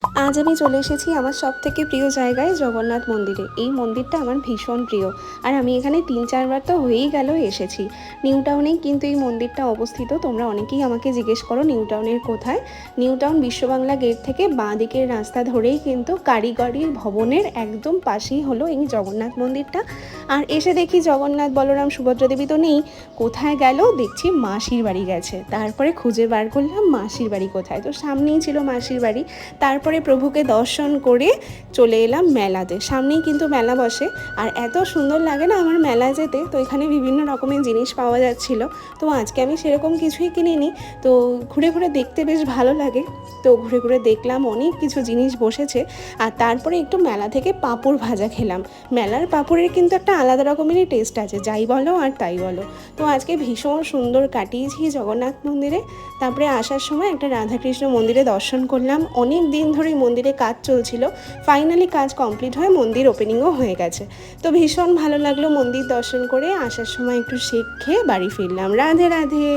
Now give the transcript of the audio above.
আজ আমি চলে এসেছি আমার সবথেকে প্রিয় জায়গায় জগন্নাথ মন্দিরে। এই মন্দিরটা আমার ভীষণ প্রিয়। আর আমি এখানে ৩-৪ বার তো হয়েই গেল এসেছি। নিউ টাউনেই কিন্তু এই মন্দিরটা অবস্থিত। তোমরা অনেকেই আমাকে জিজ্ঞেস করো নিউ টাউনের কোথায়। নিউ টাউন বিশ্ববাংলা গেট থেকে বাঁ দিকের রাস্তা ধরেই কিন্তু কারিগরি ভবনের একদম পাশেই হলো এই জগন্নাথ মন্দিরটা। আর এসে দেখি জগন্নাথ, বলরাম, সুভদ্রা দেবী তো নেই। কোথায় গেল দেখছি মাসির বাড়ি গেছে। তারপরে খুঁজে বার করলাম মাসির বাড়ি কোথায়। তো সামনেই ছিল মাসির বাড়ি। তারপরে প্রভুকে দর্শন করে চলে এলাম মেলাতে। সামনেই কিন্তু মেলা বসে, আর এত সুন্দর লাগে না আমার মেলা যেতে। তো এখানে বিভিন্ন রকমের জিনিস পাওয়া যাচ্ছিল। তো আজকে আমি সেরকম কিছুই কিনিনি, তো ঘুরে ঘুরে দেখতে বেশ ভালো লাগে। তো ঘুরে ঘুরে দেখলাম অনেক কিছু জিনিস বসেছে। আর তারপরে একটু মেলা থেকে পাঁপড় ভাজা খেলাম। মেলার পাঁপড়ের কিন্তু একটা আলাদা রকমেরই টেস্ট আছে, যাই বলো আর তাই বলো। তো আজকে ভীষণ সুন্দর কাটিয়েছি জগন্নাথ মন্দিরে। তারপরে আসার সময় একটা রাধাকৃষ্ণ মন্দিরে দর্শন করলাম। অনেক দিন ধরে মন্দিরে কাজ চলছিল, ফাইনালি কাজ কমপ্লিট হয়ে মন্দির ওপেনিংও হয়ে গেছে। তো ভীষণ ভালো লাগলো মন্দির দর্শন করে। আসার সময় একটু শেক খেয়ে বাড়ি ফিরলাম। রাধে রাধে।